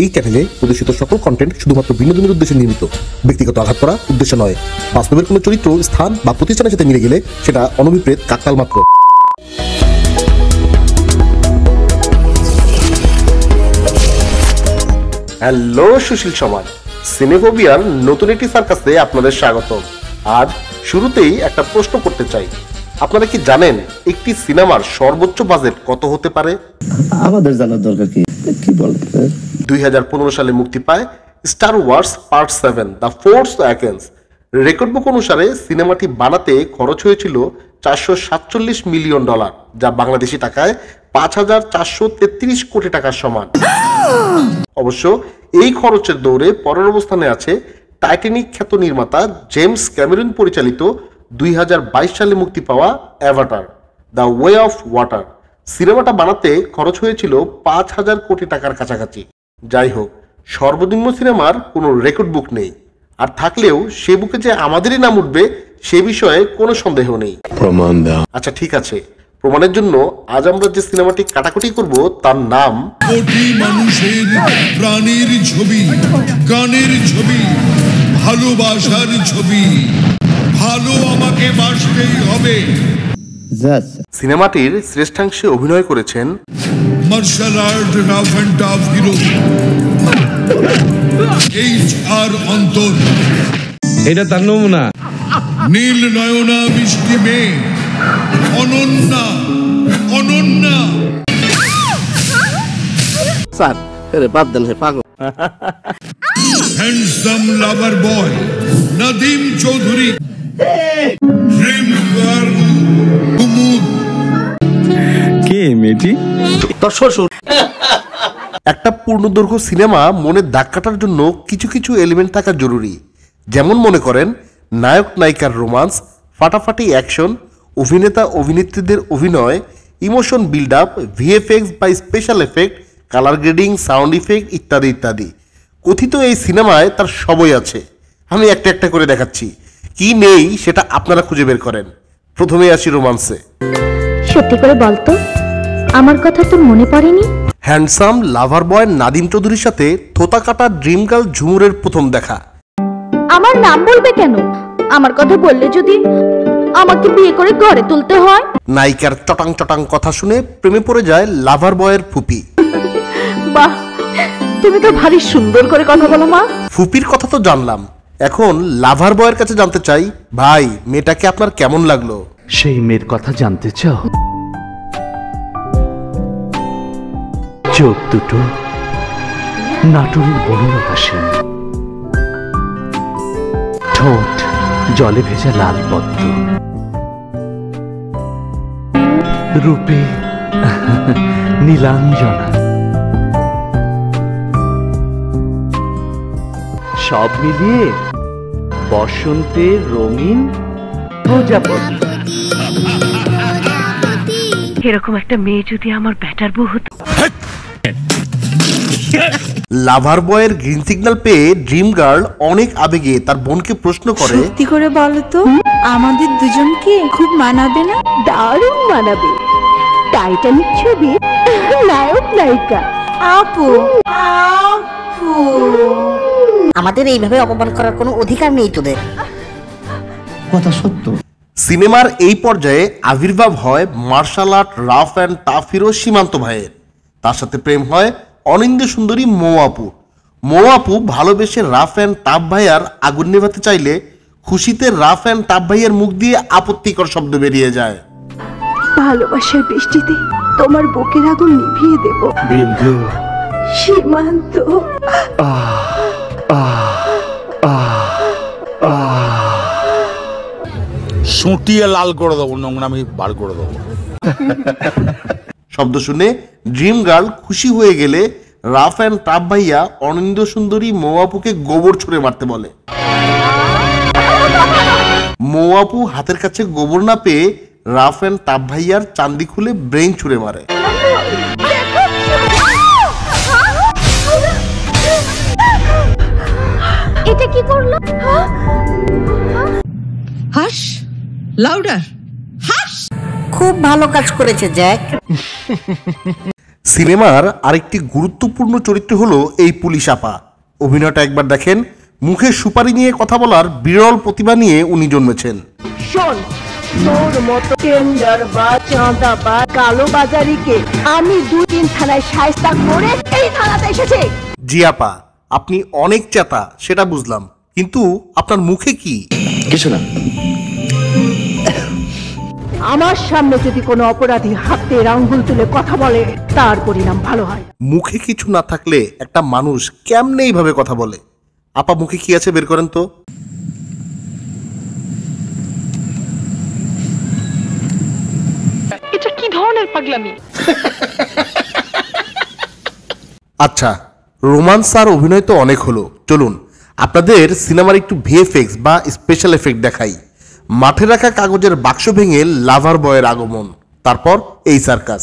এই চ্যানেলে প্রদর্শিত সকল কন্টেন্ট শুধুমাত্র বিনোদনের উদ্দেশ্যে নির্মিত। ব্যক্তিগত আঘাত করা উদ্দেশ্য নয়। বাস্তবের কোনো চরিত্র, স্থান বা প্রতিষ্ঠানের সাথে মিলে গেলে সেটা অনভিপ্রেত কাকতাল মাত্র। হ্যালো সুশীল সমাজ, সিনেফোবিয়ার নতুন একটি সার্কাসে আপনাদের স্বাগতম। আজ শুরুতেই একটা প্রশ্ন করতে চাই, আপনারা কি জানেন একটি সিনেমার সর্বোচ্চ বাজেট কত হতে পারে? আমাদের জানার দরকার কি বলেন? 2015 সালে মুক্তি পায় Star Wars part 7 the Force Awakens. Record book অনুসারে সিনেমাটি বানাতে খরচ হয়েছিল $447 মিলিয়ন, যা বাংলাদেশি টাকায় 5,433 কোটি টাকার সমান। অবশ্য এই খরচের দৌড়ে পরের অবস্থানে আছে টাইটানিক খ্যাত নির্মাতা জেমস ক্যামেরন পরিচালিত 2022 সালে মুক্তি পাওয়া Avatar the way of water. সিনেমাটা বানাতে খরচ হয়েছিল 5,000 কোটি টাকার কাছাকাছি। যাই হোক, সর্বনিম্ন সিনেমার কোনো রেকর্ড বুক নেই, আর থাকলেও সে বুকে যে আমাদেরই নাম উঠবে সে বিষয়ে কোনো সন্দেহ নেই। আচ্ছা ঠিক আছে, প্রমাণের জন্য আজ আমরা যে সিনেমাটি কাটাকুটি করব তার নাম কোটি মানুষের প্রাণের ছবি, গানের ছবি, ভালোবাসার ছবি। ভালো আমাকে বাসতেই হবে। সিনেমাটির শ্রেষ্ঠাংশে অভিনয় করেছেন martial art rough and tough hero HR Antor, এটা তার নমুনা। নীল নয়না মিষ্টি মেয়ে অনন্যা, অনন্যা। স্যার আরে বাদ দেন, হে পাগল। হ্যান্ডসাম লাভার বয় নদীম চৌধুরী, ড্রিম গার্ল কুমুদ। কে মেয়েটি? তোর শ্বশুর। একটা পূর্ণদৈর্ঘ্য সিনেমা মনে দাগ কাটার জন্য কিছু কিছু এলিমেন্ট থাকা জরুরি। যেমন মনে করেন নায়ক নায়িকার রোমান্স, ফাটাফাটি অ্যাকশন, অভিনেতা অভিনেত্রীদের অভিনয়, ইমোশন বিল্ড আপ, VFX বা special effect, colour grading, sound effect ইত্যাদি ইত্যাদি। কথিত এই সিনেমায় তার সবই আছে। আমি একটা একটা করে দেখাচ্ছি, কি নেই সেটা আপনারা খুঁজে বের করেন। প্রথমে আসি রোমান্সে। সত্যি করে বলতো, আমার কথা তোর মনে পড়েনি? হ্যান্ডসাম লাভার বয় নাদিম চৌধুরীর সাথে থোতা কাটা ড্রিম গার্ল ঝুমুরের প্রথম দেখা। আমার নাম বলবে কেন? আমার কথা বললে যদি আমাকে বিয়ে করে ঘরে তুলতে হয়। নায়িকার চটাং চটাং কথা শুনে প্রেমে পড়ে যায় লাভার বয়ের ফুপি। বাহ, তুমি তো ভারী সুন্দর করে কথা বলো মা। ফুপির কথা তো জানলাম, এখন লাভার বয়ের কাছে জানতে চাই, ভাই মেয়েটাকে আপনার কেমন লাগলো? সেই মেয়ের কথা জানতে চাও? চোখ দুটো নাটুরির বনলতাসীন, ঠোঁট জলে ভেজা লাল পদ্ম, রূপে নীলাঞ্জনা, সব মিলিয়ে বসন্তের রঙিন প্রজাপতি। এরকম একটা মেয়ে যদি আমার ব্যাটার বউ হতো। লাভার বয়ের গ্রিন সিগন্যাল পেয়ে ড্রিম গার্ল অনেক আবেগে তার বোনকে প্রশ্ন করে, সত্যি করে বলো তো, আমাদের দুজনকে খুব মানাবে না? দারুণ মানাবে। টাইটানিক ছবি নায়ক নায়িকা। আপু আপু, আমাদের এইভাবে অপমান করার কোনো অধিকার নেই তোদের। কথা সত্য। সিনেমার এই পর্যায়ে আবির্ভাব হয় martial art rough and tough hero Simanta ভাইয়ের। তার সাথে প্রেম হয় অনিন্দ্য সুন্দরী মৌ আপু। মৌ আপু ভালোবেসে রাফ অ্যান্ড টাফ ভাইয়ার আগুন নেভাতে চাইলে খুশিতে রাফ অ্যান্ড টাফ ভাইয়ের মুখ দিয়ে আপত্তিকর শব্দ বেরিয়ে যায়। ভালোবাসার বৃষ্টিতে তোমার বুকের আগুন নিভিয়ে দেব বিন্দু। সীমান্ত। সুটিয়ে লাল করে দেবো, নোংরামি বার করে দেবো। শব্দ শুনে ড্রিম গার্ল খুশি হয়ে গেলে রাফ অ্যান্ড টাফ ভাইয়া অনিন্দ্য সুন্দরী মৌ আপুকে গোবর ছুঁড়ে মারতে বলে। মৌ আপু হাতের কাছে গোবর না পেয়ে রাফ অ্যান্ড টাফ ভাইয়ার চান্দি খুলে ব্রেন ছুঁড়ে মারে। এটা কি করলো? হাস লাউডার, হাস। খুব ভালো কাজ করেছে জ্যাক। সিনেমার আরেকটি গুরুত্বপূর্ণ চরিত্র হলো এই পুলিশ আপা। অভিনয়টা একবার দেখেন। মুখে সুপারি নিয়ে কথা বলার বিরল প্রতিভা নিয়ে উনি জন্মেছেন। শোন, তোর মতো টেন্ডার বা চাঁদা বা কালো বাজারিকে আমি 2-3 থানায় শায়েস্তা করে এই থানাতে এসেছি। জি আপা, আপনি অনেক চেতা, সেটা বুঝলাম, কিন্তু আপনার মুখে কি? কিছু না। আমার সামনে যদি কোনো অপরাধী হাতের আঙ্গুল তুলে কথা বলে, তার পরিণাম ভালো হয়। মুখে কিছু না থাকলে একটা মানুষ কেমনে এইভাবে কথা বলে? আপা মুখে কি আছে বের করেন তো। এটা কি ধরনের পাগলামি? আচ্ছা, রোমান্স আর অভিনয় তো অনেক হলো, চলুন আপনাদের সিনেমার একটু ভিএফএক্স বা স্পেশাল এফেক্ট দেখাই। মাঠে রাখা কাগজের বাক্স ভেঙে লাভার বয়ের আগমন, তারপর এই সার্কাস।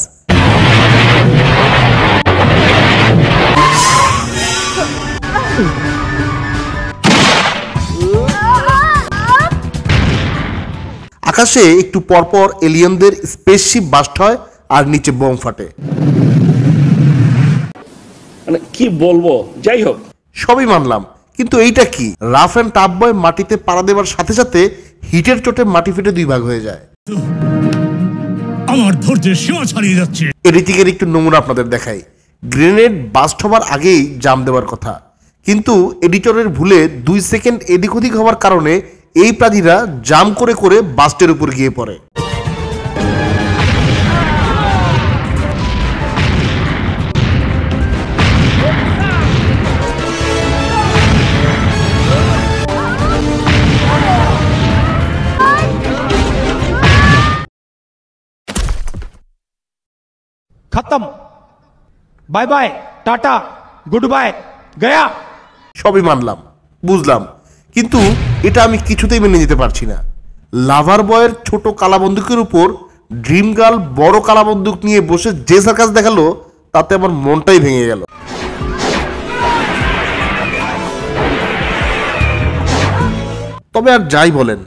আকাশে একটু পরপর এলিয়েনদের স্পেসশিপ বাস্ট হয় আর নিচে বোম ফাটে। মানে কি বলবো, যাই হোক সবই মানলাম, কিন্তু এইটা কি? রাফ অ্যান্ড টাফ বয় মাটিতে পাড়া দেওয়ার সাথে সাথে হিটের চোটে মাটি ফেটে 2 ভাগ হয়ে যায়। আমার ধৈর্যের সীমা ছাড়িয়ে যাচ্ছে। এডিটিংয়ের একটু নমুনা আপনাদের দেখাই। গ্রেনেড বাস্ট হবার আগেই জাম দেওয়ার কথা, কিন্তু এডিটরের ভুলে 2 সেকেন্ড এদিক ওদিক হওয়ার কারণে এই প্রাণীরা জাম করে করে বাস্টের উপর গিয়ে পড়ে। खत्म, bye bye, tata, good bye, गया। সবই মানলাম, বুঝলাম, কিন্তু এটা আমি কিছুতেই মেনে নিতে পারছি না। লাভার বয়ের ছোট কালা বন্দুকের উপর ড্রিম গার্ল বড় কালা বন্দুক নিয়ে বসে যে সার্কাস দেখালো, তাতে আমার মনটাই ভেঙে গেল। তবে আর যাই বলেন,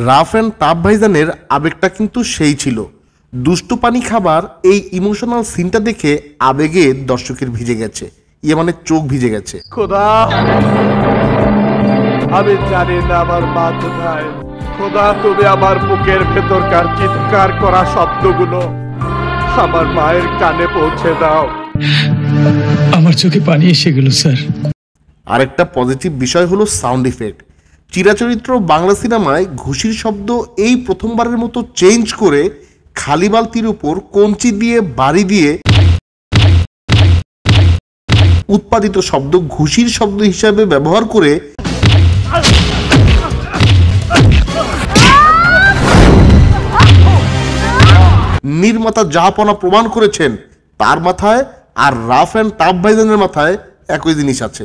রাফ অ্যান্ড টাফ ভাইজানের আবেগটা কিন্তু সেই ছিল। দুষ্টু পানি খাবার এই ইমোশনাল সিনটা দেখে আবেগে দর্শকের ভিজে গেছে, মানে চোখ ভিজে গেছে। খোদা, আমি জানি না আমার মা কোথায়। খোদা, তুমি আমার বুকের ভেতরকার চিৎকার করা শব্দগুলো আমার মায়ের কানে পৌঁছে দাও। আমার চোখে পানি এসে গেল স্যার। আরেকটা পজিটিভ বিষয় হলো সাউন্ড ইফেক্ট। চিরাচরিত্র বাংলা সিনেমায় ঘুষির শব্দ এই প্রথমবারের মতো চেঞ্জ করে খালি বালতির উপর কঞ্চি দিয়ে বাড়ি দিয়ে উৎপাদিত শব্দ ঘুষির শব্দ হিসাবে ব্যবহার করে নির্মাতা যাপনা প্রমাণ করেছেন, তার মাথায় আর রাফ অ্যান্ড টাফ ভাইজানের মাথায় একই জিনিস আছে।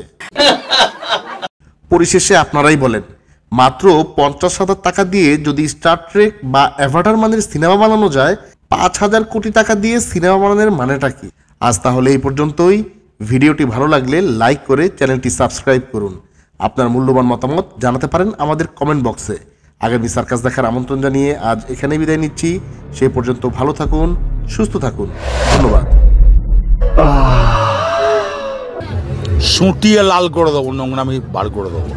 পরিশেষে আপনারাই বলেন, মাত্র 50,000 টাকা দিয়ে যদি স্টার ট্রেক বা অ্যাভাটার মানের সিনেমা বানানো যায়, 5,000 কোটি টাকা দিয়ে সিনেমা বানানোর মানেটা কি? আজ তাহলে এই পর্যন্তই। ভিডিওটি ভালো লাগলে লাইক করে চ্যানেলটি সাবস্ক্রাইব করুন। আপনার মূল্যবান মতামত জানাতে পারেন আমাদের কমেন্ট বক্সে। আগামী সার্কাস দেখার আমন্ত্রণ জানিয়ে আজ এখানেই বিদায় নিচ্ছি। সেই পর্যন্ত ভালো থাকুন, সুস্থ থাকুন, ধন্যবাদ। সুটিয়ে লাল করে দেবো, নোংরামি বার করে দেবো।